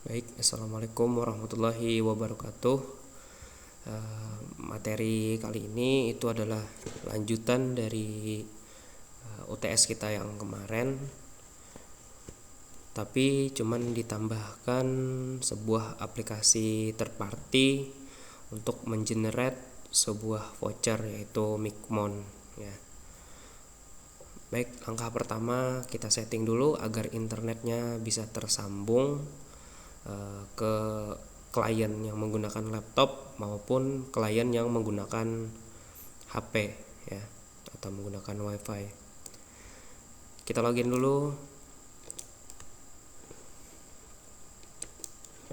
Baik, assalamualaikum warahmatullahi wabarakatuh. Materi kali ini itu adalah lanjutan dari UTS kita yang kemarin, tapi cuman ditambahkan sebuah aplikasi third party untuk mengenerate sebuah voucher, yaitu Micmon ya. Baik, langkah pertama kita setting dulu agar internetnya bisa tersambung ke klien yang menggunakan laptop maupun klien yang menggunakan HP ya, atau menggunakan WiFi. Kita login dulu.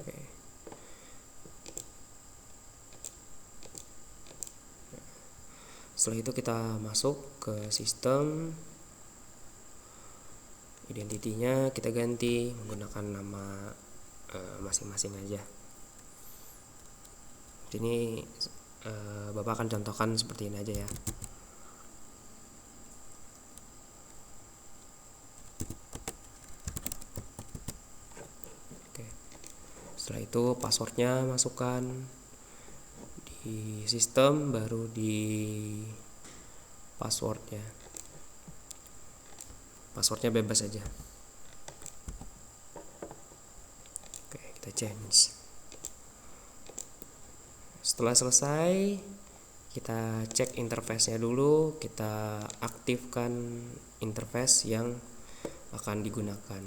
Oke. Setelah itu kita masuk ke sistem. Identitinya kita ganti menggunakan nama masing-masing aja. Ini Bapak akan contohkan seperti ini aja ya. Oke. Setelah itu passwordnya masukkan di sistem, baru di passwordnya bebas aja. Oke, kita change. Setelah selesai, kita cek interface-nya dulu, kita aktifkan interface yang akan digunakan.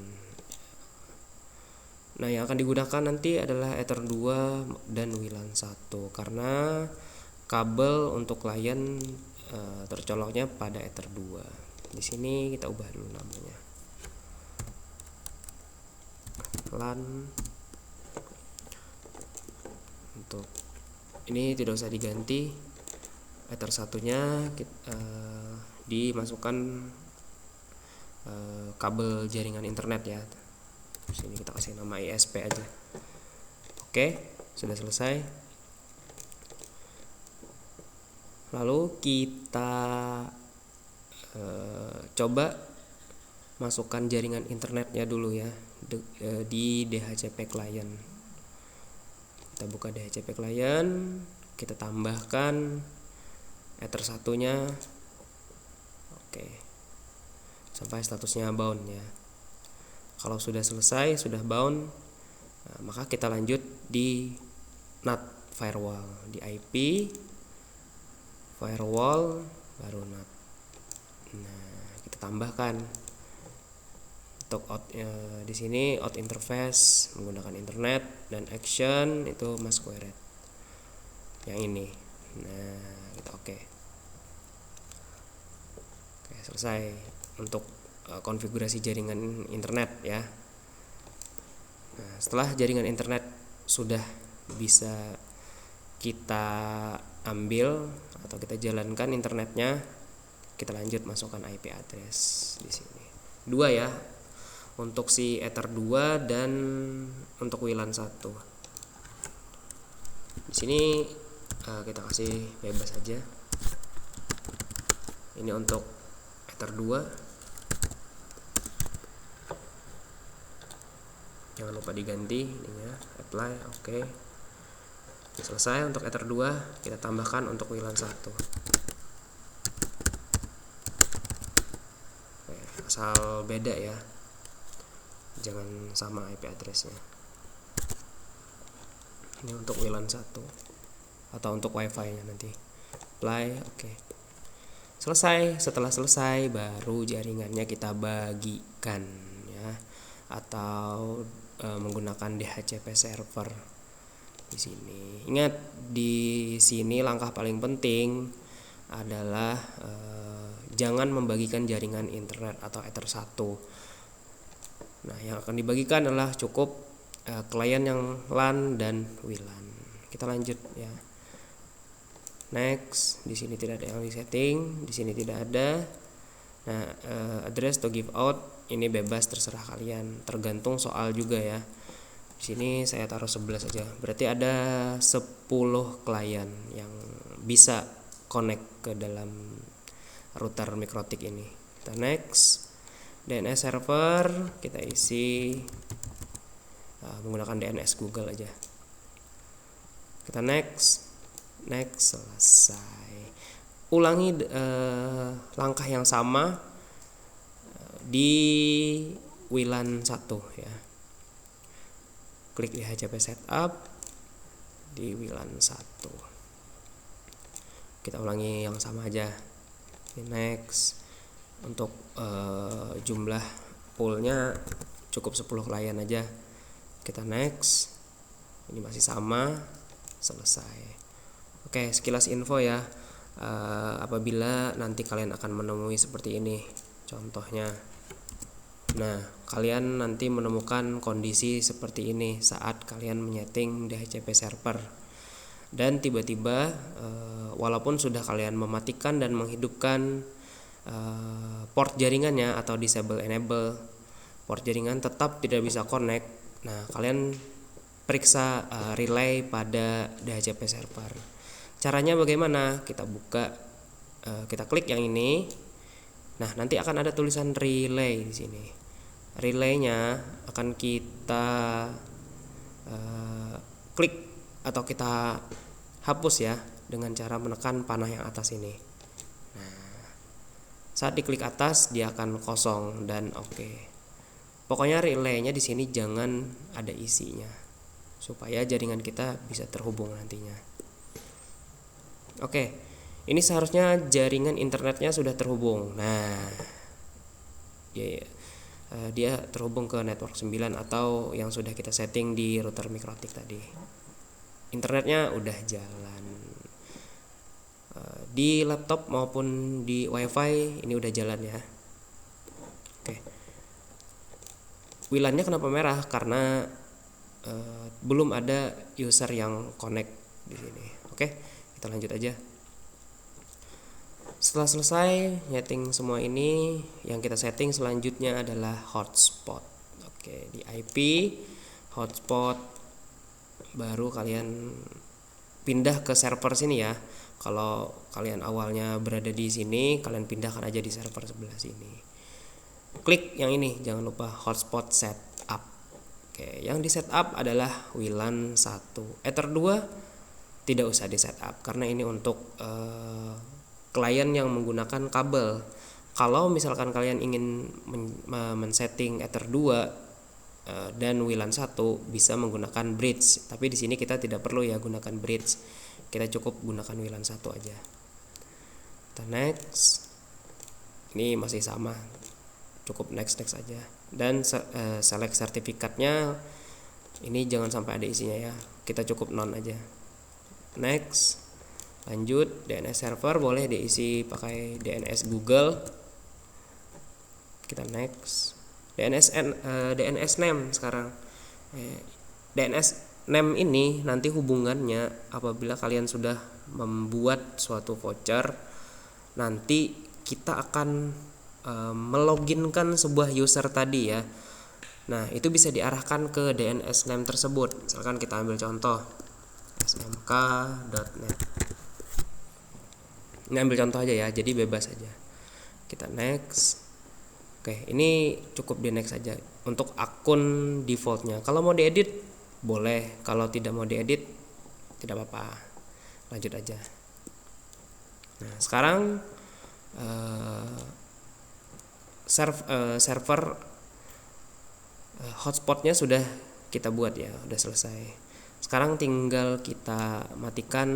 Nah, yang akan digunakan nanti adalah Ether 2 dan WLAN 1 karena kabel untuk klien tercoloknya pada Ether 2. Di sini kita ubah dulu namanya. LAN. Untuk ini tidak usah diganti. Ether 1-nya dimasukkan kabel jaringan internet ya. Di sini kita kasih nama ISP aja. Oke, sudah selesai. Lalu kita coba masukkan jaringan internetnya dulu ya di DHCP client. Kita buka DHCP client, kita tambahkan Ether 1-nya. Oke. Sampai statusnya bound ya. Kalau sudah selesai, sudah bound, maka kita lanjut di NAT firewall, di IP firewall baru NAT. Nah, kita tambahkan untuk di sini out interface menggunakan internet dan action itu masquerade yang ini. Nah, kita oke, selesai untuk konfigurasi jaringan internet ya. Nah, setelah jaringan internet sudah bisa kita ambil atau kita jalankan internetnya, kita lanjut masukkan IP address di sini. 2 ya. Untuk si Ether 2 dan untuk WLAN 1. Di sini kita kasih bebas aja. Ini untuk Ether 2. Jangan lupa diganti ini ya, apply, oke. Selesai untuk Ether 2, kita tambahkan untuk WLAN 1. Asal beda ya, jangan sama IP addressnya. Ini untuk WLAN 1 atau untuk WiFi nya nanti. Apply, oke. Selesai. Setelah selesai baru jaringannya kita bagikan ya, atau menggunakan DHCP server di sini. Ingat, di sini langkah paling penting adalah jangan membagikan jaringan internet atau Ether 1. Nah, yang akan dibagikan adalah cukup klien yang LAN dan WLAN. Kita lanjut ya. Next, di sini tidak ada yang di setting, di sini tidak ada. Nah, address to give out ini bebas, terserah kalian, tergantung soal juga ya. Di sini saya taruh 11 saja. Berarti ada 10 klien yang bisa connect ke dalam router Mikrotik ini. Kita next. DNS server kita isi menggunakan DNS Google aja. Kita next, selesai. Ulangi langkah yang sama di WLAN 1 ya. Klik di HCP setup di WLAN 1. Kita ulangi yang sama aja. Next. Untuk jumlah poolnya cukup 10 klien aja. Kita next. Ini masih sama, selesai. Oke, sekilas info ya. Apabila nanti kalian akan menemui seperti ini contohnya. Nah, kalian nanti menemukan kondisi seperti ini saat kalian menyeting DHCP server, dan tiba-tiba walaupun sudah kalian mematikan dan menghidupkan port jaringannya atau disable enable port jaringan, tetap tidak bisa connect. Nah, kalian periksa relay pada DHCP server. Caranya bagaimana? Kita buka, kita klik yang ini. Nah, nanti akan ada tulisan relay di sini. Relaynya akan kita klik atau kita hapus ya dengan cara menekan panah yang atas ini. Nah, saat diklik atas dia akan kosong dan oke. Pokoknya relaynya di sini jangan ada isinya supaya jaringan kita bisa terhubung nantinya. Oke, ini seharusnya jaringan internetnya sudah terhubung. Nah, dia terhubung ke network 9 atau yang sudah kita setting di router Mikrotik tadi. Internetnya udah jalan. Di laptop maupun di WiFi ini udah jalan ya. Oke. WLAN-nya kenapa merah? Karena belum ada user yang connect di sini. Oke. Kita lanjut aja. Setelah selesai nyeting semua ini, yang kita setting selanjutnya adalah hotspot. Oke, di IP hotspot baru kalian pindah ke server sini ya. Kalau kalian awalnya berada di sini, kalian pindahkan aja di server sebelah sini. Klik yang ini, jangan lupa hotspot setup. Oke, yang di setup adalah WLAN 1. Ether 2 tidak usah di setup karena ini untuk klien yang menggunakan kabel. Kalau misalkan kalian ingin men-setting Ether 2 dan WLAN 1 bisa menggunakan bridge, tapi di sini kita tidak perlu ya gunakan bridge. Kita cukup gunakan WLAN 1 aja. Kita next. Ini masih sama. Cukup next aja. Dan select sertifikatnya ini jangan sampai ada isinya ya. Kita cukup non aja. Next. Lanjut, DNS server boleh diisi pakai DNS Google. Kita next. DNS name sekarang. DNS name ini nanti hubungannya apabila kalian sudah membuat suatu voucher, nanti kita akan meloginkan sebuah user tadi ya. Nah, itu bisa diarahkan ke DNS name tersebut. Misalkan kita ambil contoh smk.net. Ini ambil contoh aja ya, jadi bebas aja. Kita next. Oke, ini cukup di next aja untuk akun defaultnya. Kalau mau diedit boleh, kalau tidak mau diedit tidak apa-apa. Lanjut aja. Nah, sekarang server hotspotnya sudah kita buat ya, udah selesai. Sekarang tinggal kita matikan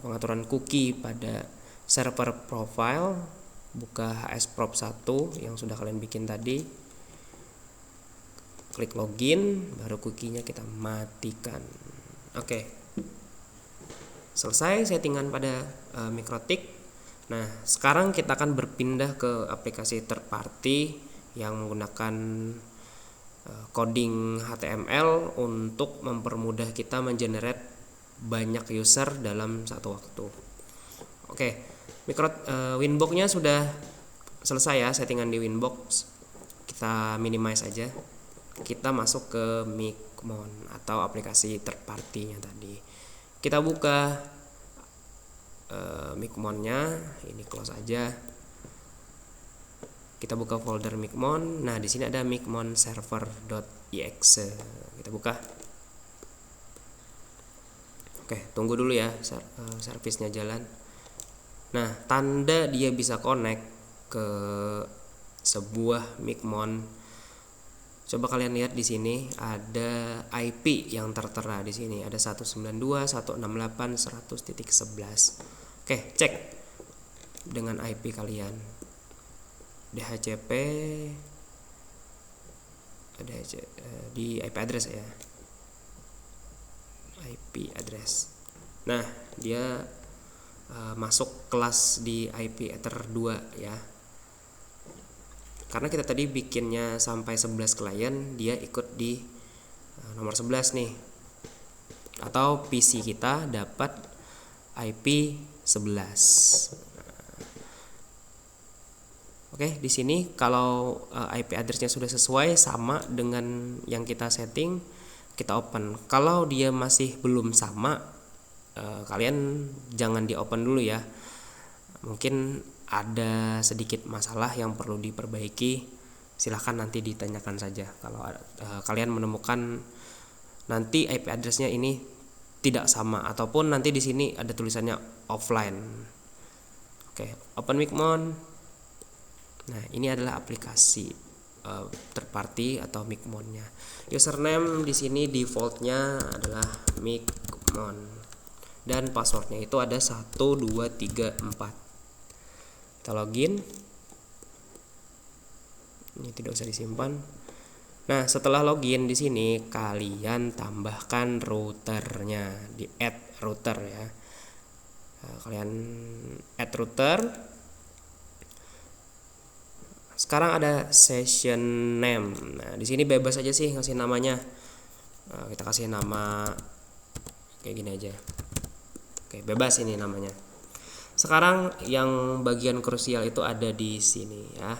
pengaturan cookie pada server profile. Buka hsprop 1 yang sudah kalian bikin tadi. Klik login, baru cookie-nya kita matikan. Oke. Selesai settingan pada Mikrotik. Nah, sekarang kita akan berpindah ke aplikasi third party yang menggunakan coding HTML untuk mempermudah kita mengenerate banyak user dalam satu waktu. Oke, Winbox-nya sudah selesai ya, settingan di Winbox. Kita minimize aja. Kita masuk ke Micmon atau aplikasi third party-nya tadi. Kita buka Micmon-nya, ini close aja. Kita buka folder Micmon. Nah, di sini ada micmonserver exe. Kita buka. Oke, tunggu dulu ya servisnya jalan. Nah, tanda dia bisa connect ke sebuah Micmon. Coba kalian lihat di sini ada IP yang tertera di sini. Ada 192.168.100.11. Oke, cek dengan IP kalian. DHCP ada di IP address ya. IP address. Nah, dia masuk kelas di IP Ether 2 ya. Karena kita tadi bikinnya sampai 11 klien, dia ikut di nomor 11 nih. Atau PC kita dapat IP 11. Oke, di sini kalau IP address-nya sudah sesuai sama dengan yang kita setting, kita open. Kalau dia masih belum sama, kalian jangan di open dulu ya. Mungkin ada sedikit masalah yang perlu diperbaiki. Silahkan nanti ditanyakan saja. Kalau kalian menemukan nanti IP address-nya ini tidak sama, ataupun nanti di sini ada tulisannya offline. Oke, open Micmon. Nah, ini adalah aplikasi third party atau Micmonnya. Username di sini defaultnya adalah Micmon dan passwordnya itu ada 1 2 3 4. Kita login. Ini tidak usah disimpan. Nah, setelah login di sini kalian tambahkan routernya, di add router ya. Nah, kalian add router. Sekarang ada session name. Nah, di sini bebas aja sih ngasih namanya. Nah, kita kasih nama kayak gini aja. Oke, bebas ini namanya. Sekarang yang bagian krusial itu ada di sini ya.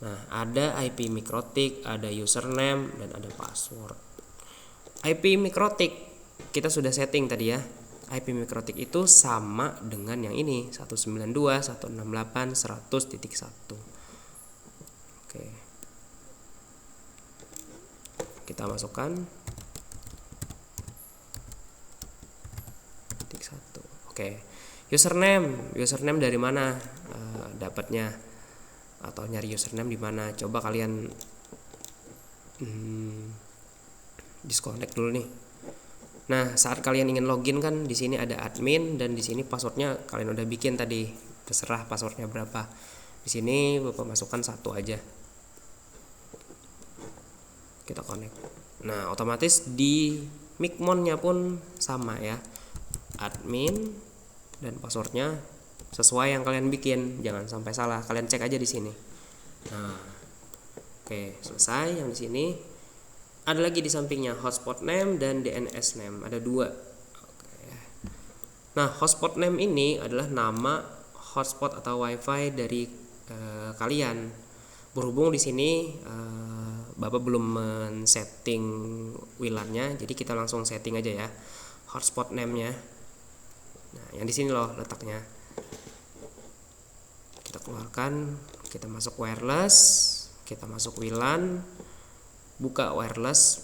Nah, ada IP mikrotik, ada username, dan ada password. IP mikrotik kita sudah setting tadi ya. IP mikrotik itu sama dengan yang ini, 192.168.100.1. Oke. Kita masukkan titik 1. Oke. Username dari mana dapatnya? Atau nyari username di mana? Coba kalian disconnect dulu nih. Nah, saat kalian ingin login kan di sini ada admin dan di sini passwordnya kalian udah bikin tadi. Terserah passwordnya berapa. Di sini Bapak masukkan 1 aja. Kita connect. Nah, otomatis di Micmonnya pun sama ya. Admin dan passwordnya sesuai yang kalian bikin, jangan sampai salah. Kalian cek aja di sini. Nah, oke, selesai. Yang di sini ada lagi di sampingnya hotspot name dan DNS name, ada 2. Oke. Nah, hotspot name ini adalah nama hotspot atau wifi dari kalian. Berhubung di sini Bapak belum men-setting WLAN-nya, jadi kita langsung setting aja ya hotspot name-nya. Nah, yang di sini loh letaknya. Kita keluarkan, kita masuk wireless, kita masuk WLAN, buka wireless,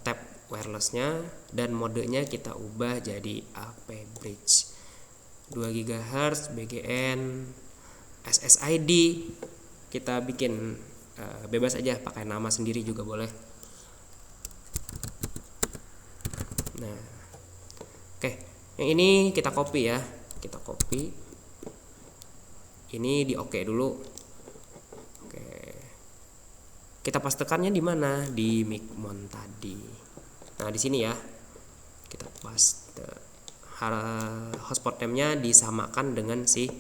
tab wirelessnya, dan modenya kita ubah jadi AP bridge 2 GHz BGN SSID. Kita bikin bebas aja, pakai nama sendiri juga boleh. Nah, oke, yang ini kita copy ya, kita copy. Ini di oke dulu. Oke, kita pastekannya di mana? Di Micmon tadi. Nah, di sini ya, kita paste. Hotspot name-nya disamakan dengan si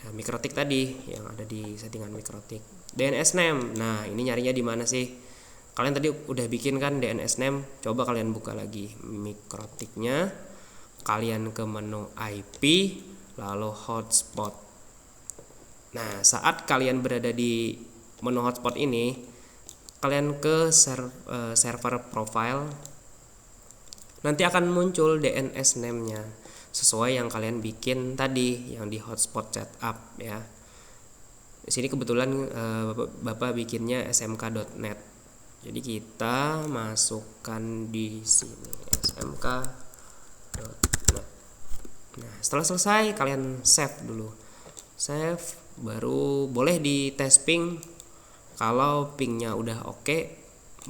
mikrotik tadi yang ada di settingan mikrotik. DNS name. Nah, ini nyarinya di mana sih? Kalian tadi udah bikin kan DNS name? Coba kalian buka lagi mikrotiknya. Kalian ke menu IP, lalu hotspot. Nah, saat kalian berada di menu hotspot ini, kalian ke server profile. Nanti akan muncul DNS name-nya sesuai yang kalian bikin tadi yang di hotspot setup ya. Di sini kebetulan Bapak bikinnya smk.net. Jadi kita masukkan di sini smk.net. Nah, setelah selesai kalian save dulu. Save, baru boleh di tes ping. Kalau pingnya udah oke,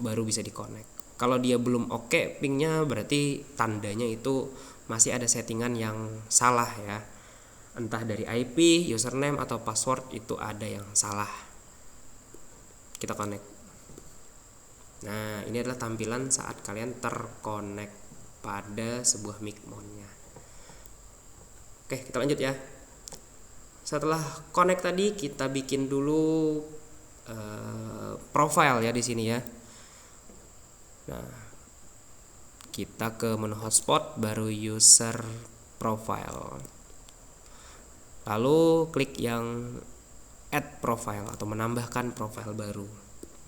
baru bisa di connect. Kalau dia belum oke pingnya, berarti tandanya itu masih ada settingan yang salah ya. Entah dari IP, username atau password itu ada yang salah. Kita connect. Nah, ini adalah tampilan saat kalian terkonek pada sebuah Micmon-nya. Oke, kita lanjut ya. Setelah connect tadi, kita bikin dulu profile ya di sini ya. Nah, kita ke menu hotspot, baru user profile. Lalu klik yang add profile atau menambahkan profile baru.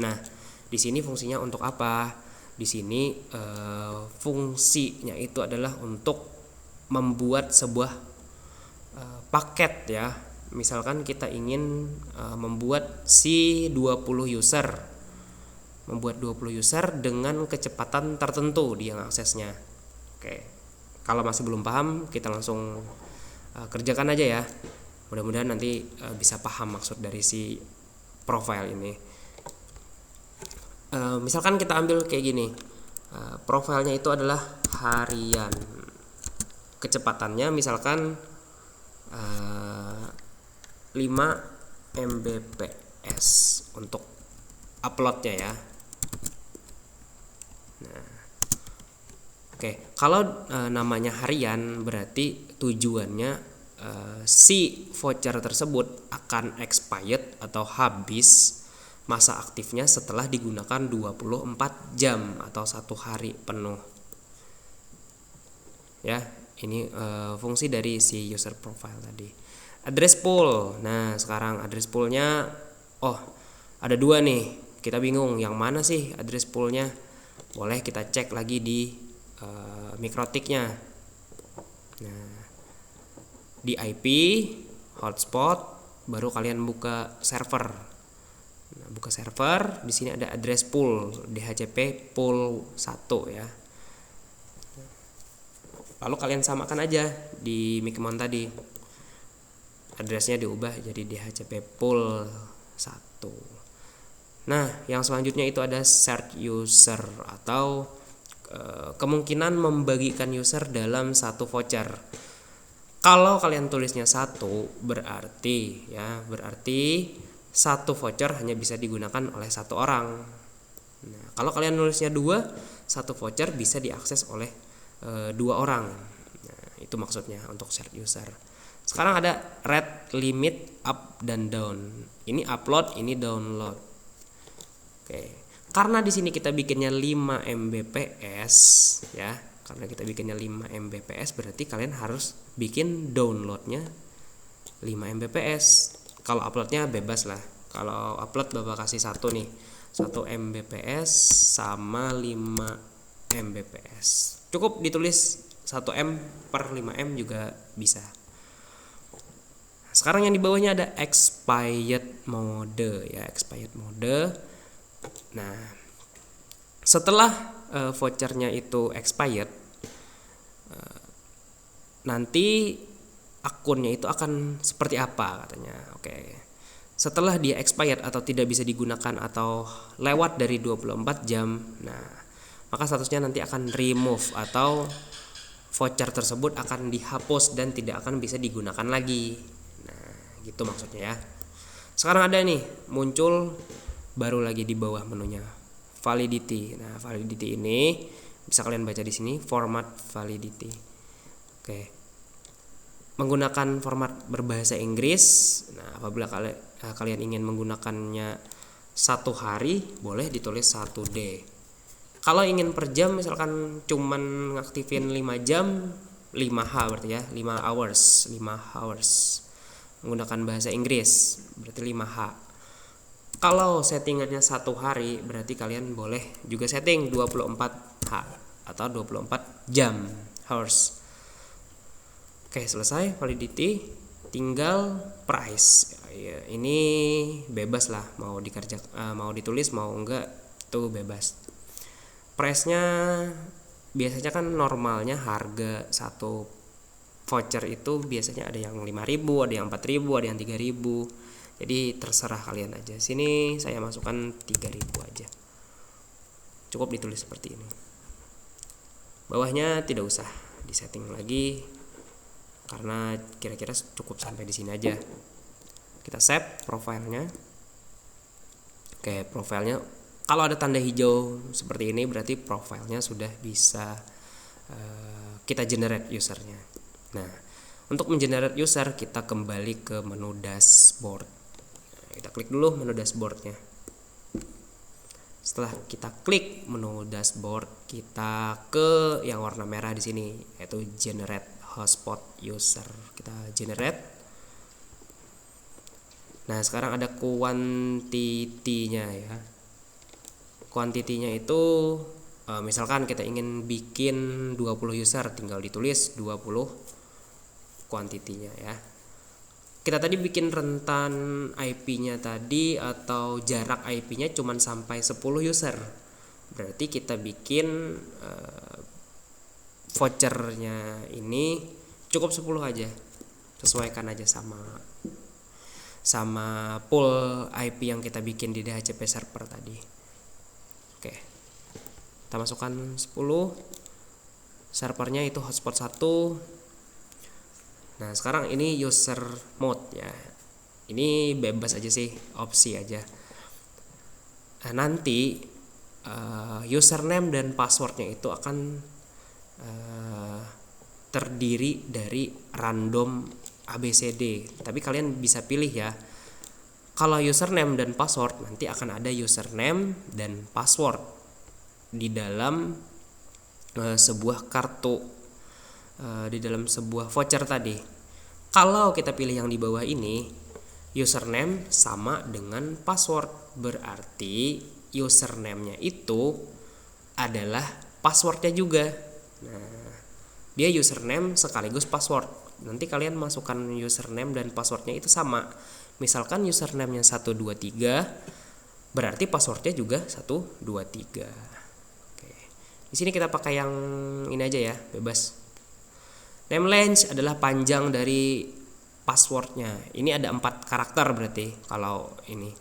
Nah, di sini fungsinya untuk apa? Di sini fungsinya itu adalah untuk membuat sebuah paket ya. Misalkan kita ingin membuat si 20 user. Membuat 20 user dengan kecepatan tertentu dia aksesnya. Oke. Kalau masih belum paham, kita langsung kerjakan aja ya. Mudah-mudahan nanti bisa paham maksud dari si profile ini. Misalkan kita ambil kayak gini, profilnya itu adalah harian, kecepatannya misalkan 5 Mbps untuk uploadnya ya. Nah, oke, kalau namanya harian berarti tujuannya si voucher tersebut akan expired atau habis masa aktifnya setelah digunakan 24 jam atau 1 hari penuh. Ya, ini fungsi dari si user profile tadi. Address pool. Nah, sekarang address poolnya, ada 2 nih. Kita bingung yang mana sih address poolnya. Boleh kita cek lagi di Mikrotiknya. Nah, di IP hotspot, baru kalian buka server. Nah, buka server, di sini ada address pool DHCP pool 1 ya. Lalu kalian samakan aja di Micmon tadi. Addressnya diubah jadi DHCP pool 1. Nah, yang selanjutnya itu ada shared user atau kemungkinan membagikan user dalam satu voucher. Kalau kalian tulisnya 1 berarti satu voucher hanya bisa digunakan oleh 1 orang. Nah, kalau kalian nulisnya 2, 1 voucher bisa diakses oleh 2 orang. Nah, itu maksudnya untuk shared user. Sekarang ada rate limit up dan down. Ini upload, ini download. Oke. Karena di sini kita bikinnya 5 Mbps ya. Karena kita bikinnya 5 Mbps berarti kalian harus bikin downloadnya 5 Mbps. Kalau uploadnya bebas lah. Kalau upload Bapak kasih 1 nih, 1 Mbps sama 5 Mbps. Cukup ditulis 1 M per 5 M juga bisa. Sekarang yang di bawahnya ada expired mode ya, expired mode. Nah, setelah vouchernya itu expired, nanti akunnya itu akan seperti apa katanya. Oke. Setelah dia expired atau tidak bisa digunakan atau lewat dari 24 jam, nah, maka statusnya nanti akan remove atau voucher tersebut akan dihapus dan tidak akan bisa digunakan lagi. Nah, gitu maksudnya ya. Sekarang ada nih muncul baru lagi di bawah menunya validity. Nah, validity ini bisa kalian baca di sini, format validity. Oke. Menggunakan format berbahasa Inggris. Nah, apabila kalian ingin menggunakannya 1 hari, boleh ditulis 1D. Kalau ingin per jam, misalkan cuman ngaktifin 5 jam, 5H berarti ya, 5 hours. Menggunakan bahasa Inggris berarti 5H. Kalau settingannya 1 hari, berarti kalian boleh juga setting 24H atau 24 jam, hours. Oke, selesai validity, tinggal price. Ya, ini bebas lah, mau ditulis mau enggak Itu bebas. Price-nya biasanya kan normalnya harga satu voucher itu biasanya ada yang 5.000, ada yang 4.000, ada yang 3.000. Jadi terserah kalian aja. Sini saya masukkan 3.000 aja. Cukup ditulis seperti ini. Bawahnya tidak usah disetting lagi karena kira-kira cukup sampai di sini aja. Kita save profilnya. Oke, profilnya kalau ada tanda hijau seperti ini berarti profilnya sudah bisa kita generate usernya. Nah, untuk mengenerate user kita kembali ke menu dashboard. Kita klik dulu menu dashboardnya. Setelah kita klik menu dashboard, kita ke yang warna merah di sini yaitu generate hotspot user. Kita generate. Nah, sekarang ada kuantitinya ya. Kuantitinya itu misalkan kita ingin bikin 20 user, tinggal ditulis 20 kuantitinya ya. Kita tadi bikin rentan IP-nya tadi atau jarak IP-nya cuman sampai 10 user. Berarti kita bikin vouchernya ini cukup 10 aja. Sesuaikan aja sama pool IP yang kita bikin di DHCP server tadi. Oke. Kita masukkan 10. Servernya itu hotspot 1. Nah, sekarang ini user mode ya. Ini bebas aja sih, opsi aja. Nah, nanti username dan passwordnya itu akan terdiri dari random ABCD. Tapi kalian bisa pilih ya. Kalau username dan password nanti akan ada username dan password di dalam sebuah kartu, di dalam sebuah voucher tadi. Kalau kita pilih yang di bawah ini, username sama dengan password, berarti username-nya itu adalah passwordnya juga. Nah, dia username sekaligus password. Nanti kalian masukkan username dan passwordnya itu sama. Misalkan username-nya 123, berarti passwordnya juga 123. Oke. Di sini kita pakai yang ini aja ya, bebas. Name length adalah panjang dari passwordnya. Ini ada 4 karakter berarti kalau ini.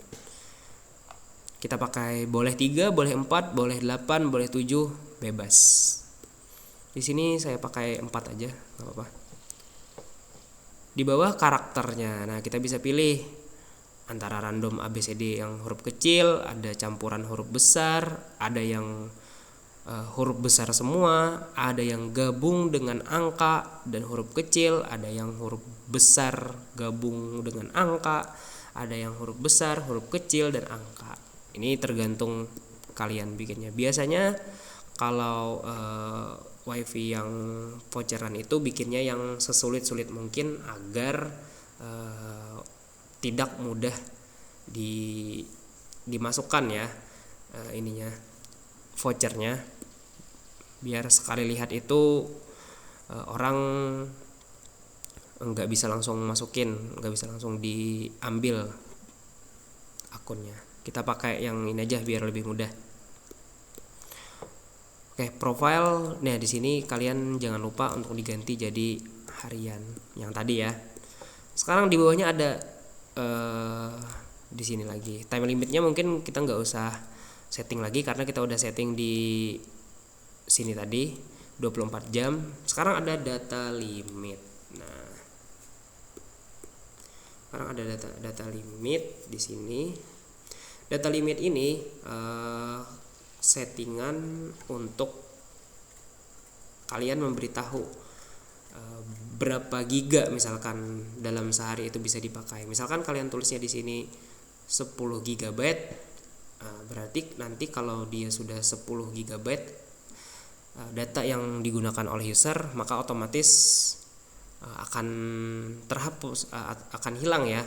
Kita pakai boleh 3, boleh 4, boleh 8, boleh 7, bebas. Di sini saya pakai 4 aja, nggak apa-apa. Di bawah karakternya, nah kita bisa pilih antara random ABCD yang huruf kecil, ada campuran huruf besar, ada yang huruf besar semua, ada yang gabung dengan angka dan huruf kecil, ada yang huruf besar gabung dengan angka, ada yang huruf besar, huruf kecil, dan angka. Ini tergantung kalian bikinnya. Biasanya kalau wifi yang voucheran itu bikinnya yang sesulit-sulit mungkin agar tidak mudah dimasukkan ya ininya vouchernya, biar sekali lihat itu orang nggak bisa langsung masukin, nggak bisa langsung diambil akunnya. Kita pakai yang ini aja biar lebih mudah. Oke, profile. Nah, di sini kalian jangan lupa untuk diganti jadi harian yang tadi ya. Sekarang di bawahnya ada di sini lagi. Time limitnya mungkin kita nggak usah setting lagi karena kita udah setting di sini tadi 24 jam. Sekarang ada data limit. Nah, sekarang ada data limit di sini. Data limit ini settingan untuk kalian memberitahu berapa giga misalkan dalam sehari itu bisa dipakai. Misalkan kalian tulisnya di sini 10 GB, berarti nanti kalau dia sudah 10 GB data yang digunakan oleh user, maka otomatis akan terhapus, akan hilang ya,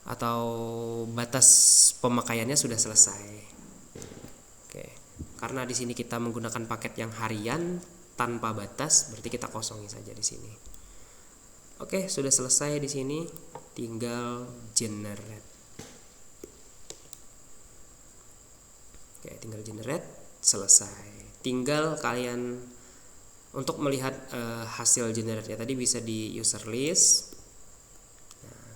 atau batas pemakaiannya sudah selesai. Karena di sini kita menggunakan paket yang harian tanpa batas, berarti kita kosongin saja di sini. Oke, sudah selesai di sini, tinggal generate. Oke, tinggal generate, selesai. Tinggal kalian untuk melihat hasil generate-nya tadi bisa di user list. Nah,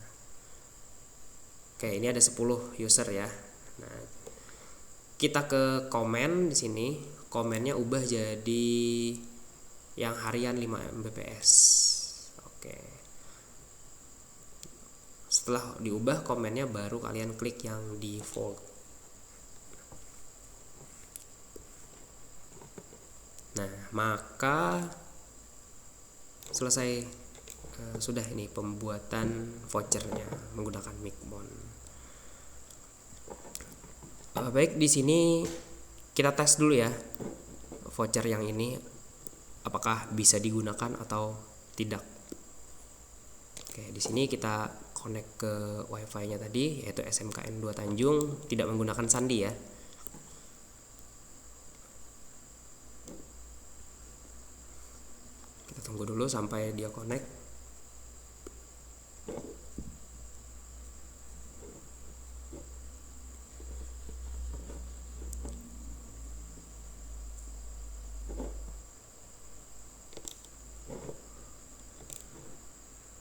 oke, ini ada 10 user ya. Nah, kita ke komen di sini. Komennya ubah jadi yang harian 5 Mbps. Oke. Setelah diubah komennya, baru kalian klik yang default. Nah, maka selesai sudah ini pembuatan vouchernya menggunakan Micmon. Baik, di sini kita tes dulu ya voucher yang ini apakah bisa digunakan atau tidak. Oke, di sini kita connect ke wifi-nya tadi yaitu SMKN 2 Tanjung, tidak menggunakan sandi ya. Kita tunggu dulu sampai dia connect.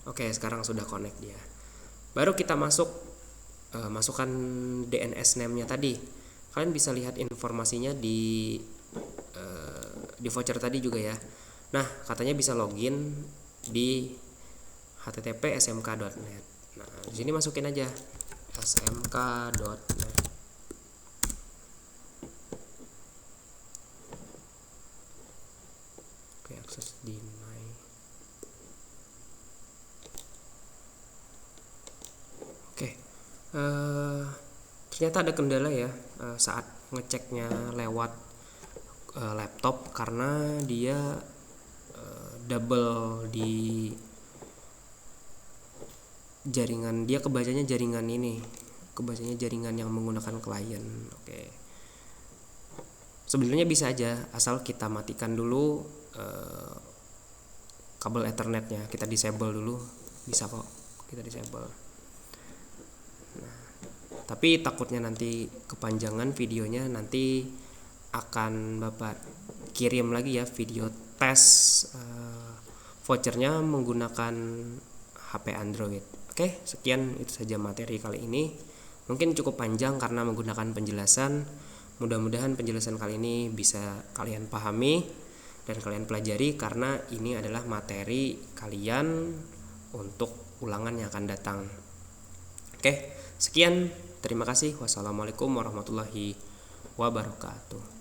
Oke, sekarang sudah connect dia. Baru kita masukkan DNS name-nya tadi. Kalian bisa lihat informasinya di voucher tadi juga ya. Nah, katanya bisa login di http://smk.net. Nah, di sini masukin aja smk.net. Oke, akses deny. Oke, ternyata ada kendala ya saat ngeceknya lewat laptop karena dia double di jaringan, dia kebacanya jaringan ini, kebacanya jaringan yang menggunakan klien. Oke, sebenarnya bisa aja asal kita matikan dulu kabel Ethernetnya, kita disable dulu, bisa kok kita disable. Tapi takutnya nanti kepanjangan videonya, nanti akan Bapak kirim lagi ya video tes vouchernya menggunakan HP Android. Oke, sekian itu saja materi kali ini. Mungkin cukup panjang karena menggunakan penjelasan. Mudah-mudahan penjelasan kali ini bisa kalian pahami dan kalian pelajari karena ini adalah materi kalian untuk ulangan yang akan datang. Oke, sekian. Terima kasih. Wassalamualaikum warahmatullahi wabarakatuh.